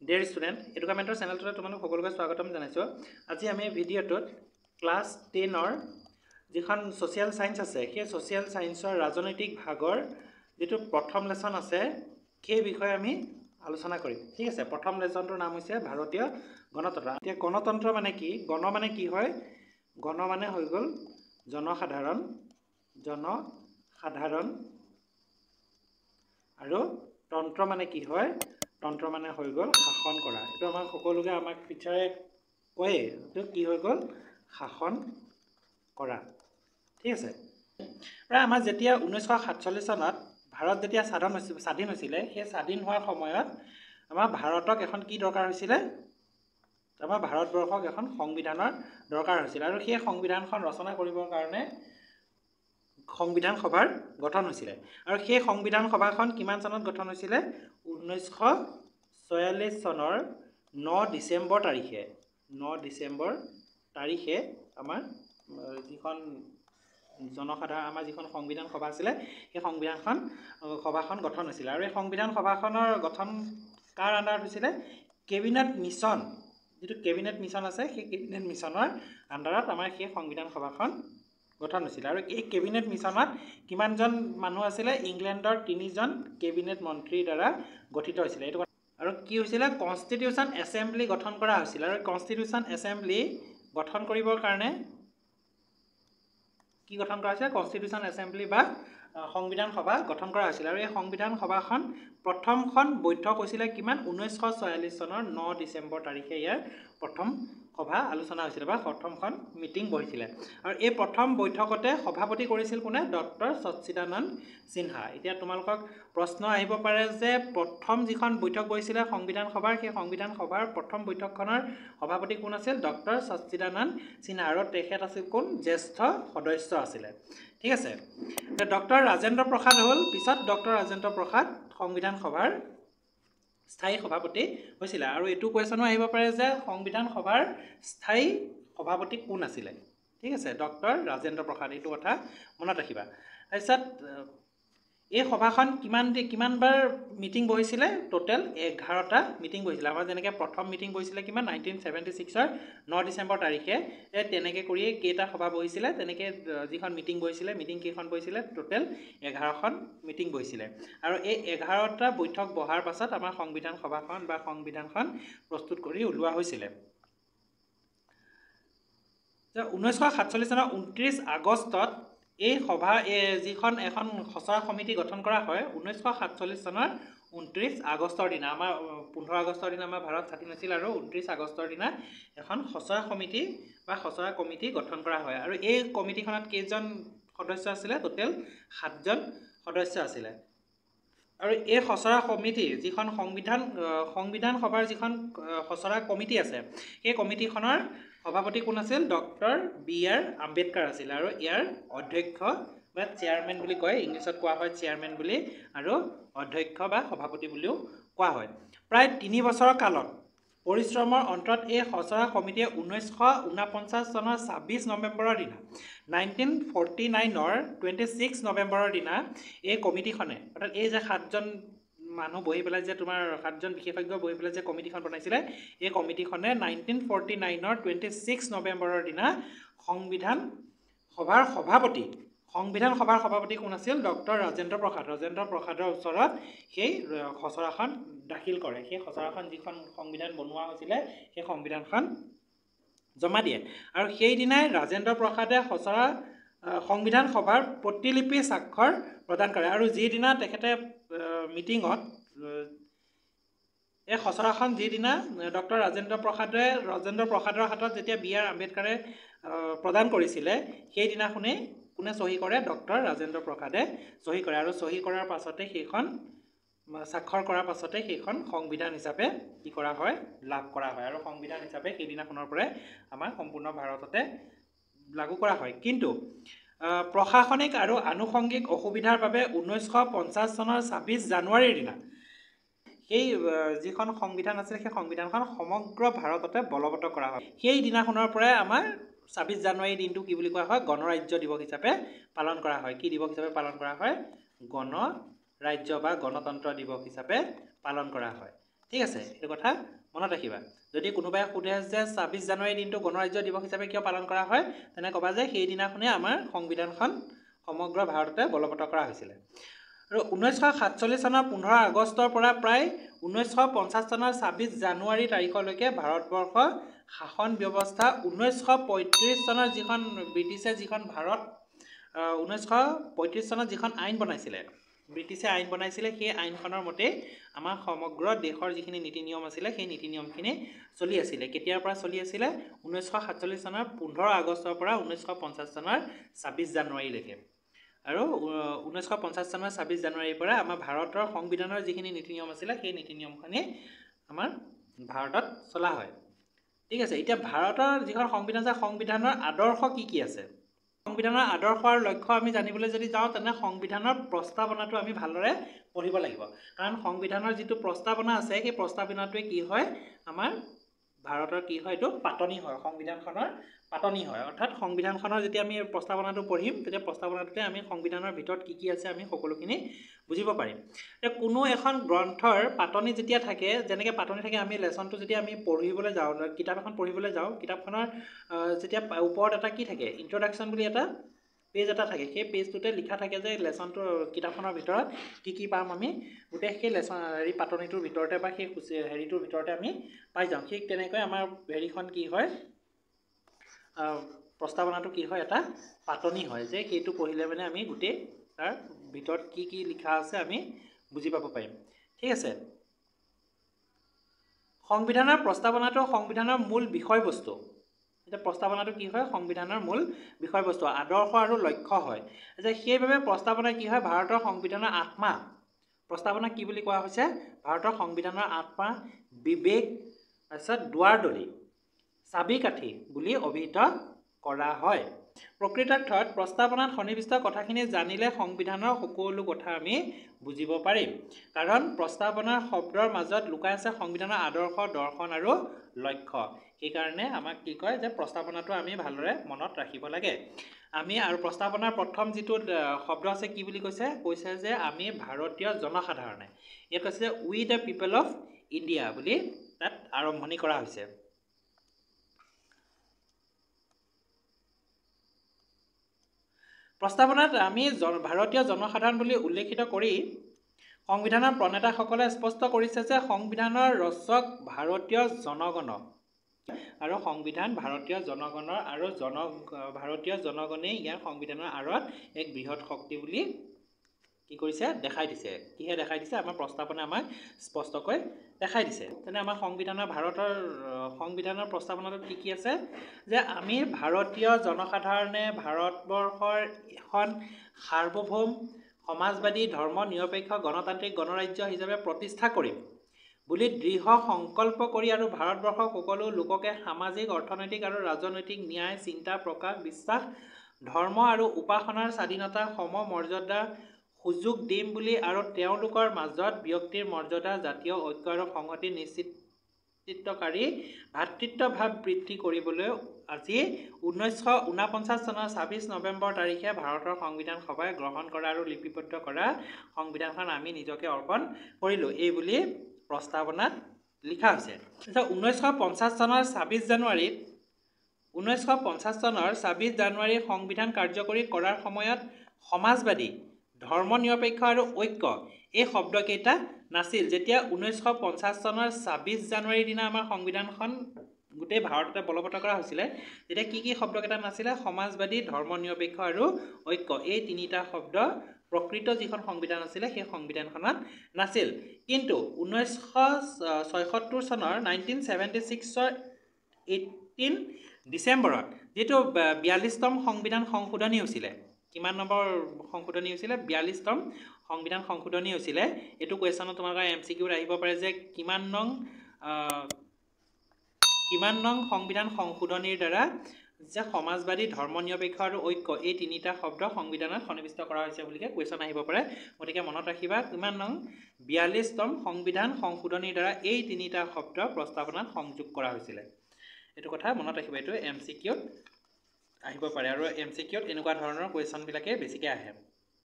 Dear student, এডুকামেণ্টৰ চেনেলটোলৈ তোমালোক সকলোকে স্বাগতম জনাইছোঁ। আজি আমি ভিডিঅ'টোত ক্লাছ 10ৰ যিখন ছ'চিয়েল ছায়েন্স আছে সেই ছ'চিয়েল ছায়েন্সৰ ৰাজনৈতিক ভাগৰ যিটো প্ৰথম লেচন আছে সেই বিষয়ে আমি আলোচনা কৰিম। ঠিক আছে, প্ৰথম লেচনটোৰ নাম হৈছে ভাৰতীয় গণতন্ত্ৰ। এতিয়া গণতন্ত্ৰ মানে কি? গণ মানে কি হয়? গণ মানে হৈ গ'ল জনসাধাৰণ আৰু তন্ত্ৰ মানে কি হয়? তন্ত্ৰ মানে হৈ গ'ল শাসন কৰা। এইটো আমাক সকলোকে আমাক টিচাৰে কয়ে, এইটো কি হৈ গ'ল? শাসন কৰা। ঠিক আছে, প্ৰায় আমাৰ যেতিয়া 1947 চনত ভাৰত যেতিয়া স্বাধীন হৈছিলে, সেই স্বাধীন হোৱাৰ সময়ত আমাৰ ভাৰতক এখন কি দৰকাৰ হৈছিলে? আমাৰ ভাৰতবৰ্ষক এখন সংবিধানৰ দৰকাৰ হৈছিলে, আৰু সেই সংবিধানখন ৰচনা কৰিবৰ কাৰণে সংবিধান সভাৰ গঠন হৈছিলে। আৰু সেই সংবিধান সভাখন কিমান চনত গঠন হৈছিলে? 1946 চনৰ 9 ডিচেম্বৰ তাৰিখে আমাৰ যিখন আমাৰ যিখন সংবিধান সভা আছিলে সেই সভাখন গঠন হৈছিলে। আৰু এই সংবিধান সভাখনৰ গঠন কাৰ আণ্ডাৰত হৈছিলে? কেবিনেট মিছন, যিটো কেবিনেট মিছন আছে সেই কেবিনেট মিছনৰ আণ্ডাৰত আমাৰ সেই সংবিধান সভাখন গঠন হৈছিলে। আৰু এই কেবিনেট মিছনত কিমানজন মানুহ আছিলে? ইংলেণ্ডৰ 3জন কেবিনেট মন্ত্ৰীৰ দ্বাৰা গঠিত হৈছিলে। এইটো আৰু কি হৈছিলে? কনষ্টিটিউশ্যন এছেম্বলি গঠন কৰা হৈছিল। আৰু কনষ্টিটিউশ্যন এছেম্বলি গঠন কৰিবৰ কাৰণে কি গঠন কৰা হৈছে? কনষ্টিটিউশ্যন এছেম্বলি বা সংবিধান সভা গঠন কৰা হৈছিল। আৰু এই সংবিধান সভাখন প্ৰথমখন বৈঠক হৈছিলে কিমান? 1946 চনৰ 9 ডিচেম্বৰ তাৰিখে ইয়াৰ প্ৰথম সভা আলোচনা হৈছিলে বা প্ৰথমখন মিটিং বহিছিলে। আৰু এই প্ৰথম বৈঠকতে সভাপতি কৰিছিল কোনে? ডক্টৰ সচ্চিদানন্দ সিনহা। এতিয়া তোমালোকক প্ৰশ্ন আহিব পাৰে যে প্ৰথম যিখন বৈঠক বহিছিলে সংবিধান সভাৰ, সেই সংবিধান সভাৰ প্ৰথম বৈঠকখনৰ সভাপতি কোন আছিল? ডক্টৰ সচ্চিদানন্দ সিনহা। আৰু তেখেত আছিল কোন? জ্যেষ্ঠ সদস্য আছিলে। ঠিক আছে, ডক্টৰ ৰাজেন্দ্ৰ প্ৰসাদ হ'ল পিছত ডক্টৰ ৰাজেন্দ্ৰ প্ৰসাদ সংবিধান সভাৰ স্থায়ী সভাপতি হৈছিলে। আৰু এইটো কুৱেশ্যনো আহিব পাৰে যে সংবিধান সভাৰ স্থায়ী সভাপতি কোন আছিলে? ঠিক আছে, ডক্টৰ ৰাজেন্দ্ৰ প্ৰসাদ, এইটো কথা মনত ৰাখিবা। তাৰপিছত এই সভাখন কিমানবাৰ মিটিং বহিছিলে? টোটেল 11টা মিটিং বহিছিলে। আমাৰ যেনেকৈ প্ৰথম মিটিং বহিছিলে কিমান? 1976 9 ডিচেম্বৰ তাৰিখে, তেনেকৈ কৰিয়ে কেইটা সভা বহিছিলে, তেনেকৈ যিখন মিটিং বহিছিলে, মিটিং কেইখন বহিছিলে? Total 11খন meeting বহিছিলে। আৰু এই 11টা বৈঠক বহাৰ পাছত আমাৰ সংবিধান সভাখন বা সংবিধানখন প্ৰস্তুত কৰি উলিওৱা হৈছিলে। 1947 চনৰ 29 আগষ্টত এই যিখন এখন খচৰা সমিতি গঠন কৰা হয় 1947 চনৰ 29 আগষ্টৰ দিনা। আমাৰ 15 আগষ্টৰ দিনা আমাৰ ভাৰত স্বাধীন হৈছিল, আৰু 29 আগষ্টৰ দিনা এখন খচৰা সমিতি বা খচৰা কমিটি গঠন কৰা হয়। আৰু এই কমিটিখনত কেইজন সদস্য আছিলে? টোটেল 7জন সদস্য আছিলে। আৰু এই খচৰা কমিটি যিখন সংবিধান সভাৰ যিখন খচৰা কমিটি আছে, সেই কমিটিখনৰ সভাপতি কোন আছিল? ডক্টৰ BR আম্বেদকাৰ আছিল। আৰু ইয়াৰ অধ্যক্ষ বা চেয়াৰমেন বুলি কয়, ইংলিছত কোৱা হয় চেয়াৰমেন বুলি, আৰু অধ্যক্ষ বা সভাপতি বুলিও কোৱা হয়। প্ৰায় 3 বছৰৰ কালত পৰিশ্ৰমৰ অন্তত এই খচৰা কমিটিয়ে 1949 চনৰ 26 নৱেম্বৰৰ দিনা 1949ৰ 26 নৱেম্বৰৰ দিনা এই কমিটিখনে, অৰ্থাৎ এই যে 7জন মানুহ বহি পেলাই যে তোমাৰ 7জন বিশেষজ্ঞ বহি পেলাই যে কমিটিখন বনাইছিলে, এই কমিটিখনে 1949ৰ 26 নৱেম্বৰৰ দিনা সংবিধান সভাৰ সভাপতি কোন আছিল? ডক্টৰ ৰাজেন্দ্ৰ প্ৰসাদৰ ওচৰত সেই খচৰাখন দাখিল কৰে। সেই খচৰাখন যিখন সংবিধান বনোৱা হৈছিলে সেই সংবিধানখন জমা দিয়ে। আৰু সেইদিনাই ৰাজেন্দ্ৰ প্ৰসাদে সংবিধান সভাৰ প্ৰতিলিপি স্বাক্ষৰ প্ৰদান কৰে। আৰু যিদিনা তেখেতে মিটিঙত এই খচৰাখন যিদিনা ডক্টৰ ৰাজেন্দ্ৰ প্ৰসাদৰ হাতত যেতিয়া BR আম্বেদকাৰে প্ৰদান কৰিছিলে, সেইদিনাখনেই কোনে চহী কৰে? ডক্টৰ ৰাজেন্দ্ৰ প্ৰসাদে চহী কৰে। আৰু চহী কৰাৰ পাছতে স্বাক্ষৰ কৰাৰ পাছতে সেইখন সংবিধান হিচাপে কি কৰা হয়? লাভ কৰা হয়। আৰু সংবিধান হিচাপে সেইদিনাখনৰ পৰাই আমাৰ সম্পূৰ্ণ ভাৰততে লাগু কৰা হয়। কিন্তু প্ৰশাসনিক আৰু আনুষংগিক অসুবিধাৰ বাবে 1950 চনৰ 26 জানুৱাৰীৰ দিনা সেই যিখন সংবিধান আছিল সেই সংবিধানখন সমগ্ৰ ভাৰততে বলৱৎ কৰা হয়। সেই দিনাখনৰ পৰাই আমাৰ 26 জানুৱাৰী দিনটো কি বুলি কোৱা হয়? গণৰাজ্য দিৱস হিচাপে পালন কৰা হয়। কি দিৱস হিচাপে পালন কৰা হয়? গণৰাজ্য বা গণতন্ত্ৰ দিৱস হিচাপে পালন কৰা হয়। ঠিক আছে, এইটো কথা মনত ৰাখিবা। যদি কোনোবাই সোধে যে 26 জানুৱাৰী দিনটো গণৰাজ্য দিৱস হিচাপে কিয় পালন কৰা হয়, তেনে ক'বা যে সেইদিনাখনে আমাৰ সংবিধানখন সমগ্ৰ ভাৰততে বলৱৎ কৰা হৈছিলে। আৰু 1947 চনৰ 15 আগষ্টৰ পৰা প্ৰায় 1950 চনৰ 26 জানুৱাৰী তাৰিখলৈকে ভাৰতবৰ্ষ শাসন ব্যৱস্থা 1935 চনৰ যিখন ব্ৰিটিছে যিখন ভাৰত 1935 চনত যিখন আইন বনাইছিলে, ব্ৰিটিছে আইন বনাইছিলে, সেই আইনখনৰ মতে আমাৰ সমগ্ৰ দেশৰ যিখিনি নীতি নিয়ম আছিলে সেই নীতি নিয়মখিনি চলি আছিলে। কেতিয়াৰ পৰা চলি আছিলে? 1947 চনৰ 15 আগষ্টৰ পৰা 1950 চনৰ 26 জানুৱাৰীলৈকে। আৰু 1950 চনৰ 26 জানুৱাৰীৰ পৰা আমাৰ ভাৰতৰ সংবিধানৰ যিখিনি নীতি নিয়ম আছিলে সেই নীতি নিয়মখিনি আমাৰ ভাৰতত চলা হয়। ঠিক আছে, এতিয়া ভাৰতৰ যিখন সংবিধান আছে, সংবিধানৰ আদৰ্শ কি কি আছে? সংবিধানৰ আদৰ্শ আৰু লক্ষ্য আমি জানিবলৈ যদি যাওঁ, তেনে সংবিধানৰ প্ৰস্তাৱনাটো আমি ভালদৰে পঢ়িব লাগিব। কাৰণ সংবিধানৰ যিটো প্ৰস্তাৱনা আছে সেই প্ৰস্তাৱনাটোৱে কি হয়, আমাৰ ভাৰতৰ কি হয়, এইটো পাতনি হয়, সংবিধানখনৰ পাতনি হয়। অৰ্থাৎ সংবিধানখনৰ যেতিয়া আমি প্ৰস্তাৱনাটো পঢ়িম, তেতিয়া প্ৰস্তাৱনাটোতে আমি সংবিধানৰ ভিতৰত কি কি আছে আমি সকলোখিনি বুজিব পাৰিম। এতিয়া কোনো এখন গ্ৰন্থৰ পাতনি যেতিয়া থাকে, যেনেকৈ পাতনি থাকে, আমি লেচনটো যেতিয়া আমি পঢ়িবলৈ যাওঁ, কিতাপ এখন পঢ়িবলৈ যাওঁ, কিতাপখনৰ যেতিয়া ওপৰত এটা কি থাকে, ইন্ট্ৰডাকশ্যন বুলি এটা পেজ এটা থাকে, সেই পেজটোতে লিখা থাকে যে লেচনটোৰ কিতাপখনৰ ভিতৰত কি কি পাম আমি, গোটেই সেই লেচন পাতনিটোৰ ভিতৰতে বা সেই হেৰিটোৰ ভিতৰতে আমি পাই যাওঁ। ঠিক তেনেকৈ আমাৰ হেৰিখন কি হয়, প্ৰস্তাৱনাটো কি হয়, এটা পাতনি হয়, যে সেইটো পঢ়িলে মানে আমি গোটেই তাৰ ভিতৰত কি কি লিখা আছে আমি বুজি পাব পাৰিম। ঠিক আছে, সংবিধানৰ প্ৰস্তাৱনাটো সংবিধানৰ মূল বিষয়বস্তু। এতিয়া প্ৰস্তাৱনাটো কি হয়, সংবিধানৰ মূল বিষয়বস্তু, আদৰ্শ আৰু লক্ষ্য হয়। যে সেইবাবে প্ৰস্তাৱনা কি হয়, ভাৰতৰ সংবিধানৰ আত্মা। প্ৰস্তাৱনা কি বুলি কোৱা হৈছে? ভাৰতৰ সংবিধানৰ আত্মা, বিবেক, তাৰপিছত দুৱাৰদলি, চাবিকাঠি বুলি অভিহিত কৰা হয়। প্ৰকৃতাৰ্থত প্ৰস্তাৱনাত সন্নিৱিষ্ট কথাখিনি জানিলে সংবিধানৰ সকলো কথা আমি বুজিব পাৰিম। কাৰণ প্ৰস্তাৱনাৰ শব্দৰ মাজত লুকাই আছে সংবিধানৰ আদৰ্শ, দৰ্শন আৰু লক্ষ্য। সেইকাৰণে আমাক কি কয় যে প্ৰস্তাৱনাটো আমি ভালদৰে মনত ৰাখিব লাগে। আমি আৰু প্ৰস্তাৱনাৰ প্ৰথম যিটো শব্দ আছে কি বুলি কৈছে? কৈছে যে আমি ভাৰতীয় জনসাধাৰণে। ইয়াত কৈছে উই দ্য পিপল অফ ইণ্ডিয়া বুলি তাত আৰম্ভণি কৰা হৈছে। প্ৰস্তাৱনাত আমি ভাৰতীয় জনসাধাৰণ বুলি উল্লেখিত কৰি সংবিধানৰ প্ৰণেতাসকলে স্পষ্ট কৰিছে যে সংবিধানৰ ৰচক ভাৰতীয় জনগণ আৰু সংবিধান ভাৰতীয় জনগণৰ আৰু ভাৰতীয় জনগণেই ইয়াৰ সংবিধানৰ আঁৰত এক বৃহৎ শক্তি বুলি কি কৰিছে? দেখাই দিছে। কিহে দেখাই দিছে? আমাৰ প্ৰস্তাৱনাই আমাক স্পষ্টকৈ দেখাই দিছে। তেনে আমাৰ ভাৰতৰ সংবিধানৰ প্ৰস্তাৱনাটোত কি কি আছে? যে আমি ভাৰতীয় জনসাধাৰণে ভাৰতবৰ্ষৰ এখন সাৰ্বভৌম সমাজবাদী ধৰ্ম নিৰপেক্ষ গণতান্ত্ৰিক গণৰাজ্য হিচাপে প্ৰতিষ্ঠা কৰিম বুলি দৃঢ় সংকল্প কৰি আৰু ভাৰতবৰ্ষৰ সকলো লোককে সামাজিক, অৰ্থনৈতিক আৰু ৰাজনৈতিক ন্যায়, চিন্তা প্ৰকাশ, বিশ্বাস, ধৰ্ম আৰু উপাসনাৰ স্বাধীনতা, সমমৰ্যাদা সুযোগ দিম বুলি আৰু তেওঁলোকৰ মাজত ব্যক্তিৰ মৰ্যাদা, জাতীয় ঐক্য আৰু সংহতি নিশ্চিতকাৰী ভাতৃত্বভাৱ বৃদ্ধি কৰিবলৈ আজি 1949 চনৰ 26 নৱেম্বৰ তাৰিখে ভাৰতৰ সংবিধান সভাই গ্ৰহণ কৰা আৰু লিপিবদ্ধ কৰা সংবিধানখন আমি নিজকে অৰ্পণ কৰিলোঁ, এই বুলি প্ৰস্তাৱনাত লিখা হৈছে। 1950 চনৰ 26 জানুৱাৰীত সংবিধান কাৰ্যকৰী কৰাৰ সময়ত সমাজবাদী, ধৰ্ম নিৰপেক্ষ আৰু ঐক্য এই শব্দকেইটা নাছিল। যেতিয়া 1950 চনৰ 26 জানুৱাৰীৰ দিনা আমাৰ সংবিধানখন গোটেই ভাৰততে বলৱৎ কৰা হৈছিলে, তেতিয়া কি কি শব্দকেইটা নাছিলে? সমাজবাদী, ধৰ্ম নিৰপেক্ষ আৰু ঐক্য, এই তিনিটা শব্দ প্ৰকৃত যিখন সংবিধান আছিলে সেই সংবিধানখনত নাছিল। কিন্তু 1976 চনৰ 1976 18 ডিচেম্বৰত যিটো 42তম সংবিধান সংশোধনী হৈছিলে, কিমান নম্বৰ সংশোধনী হৈছিলে? 42তম সংবিধান সংশোধনী হৈছিলে। এইটো কুৱেশ্যনত তোমালোকৰ MCQত আহিব পাৰে যে কিমান নং সংবিধান সংশোধনীৰ দ্বাৰা যে সমাজবাদী, ধৰ্ম নিৰপেক্ষ আৰু ঐক্য এই তিনিটা শব্দ সংবিধানত সন্নিৱিষ্ট কৰা হৈছে বুলিকে কুৱেশ্যন আহিব পাৰে। গতিকে মনত ৰাখিবা কিমান নং 42তম সংবিধান সংশোধনীৰ দ্বাৰা এই তিনিটা শব্দ প্ৰস্তাৱনাত সংযোগ কৰা হৈছিলে। এইটো কথা মনত ৰাখিবা, এইটো MCQত আহিব পাৰে আৰু MCQত এনেকুৱা ধৰণৰ কুৱেশ্যনবিলাকে বেছিকৈ আহে।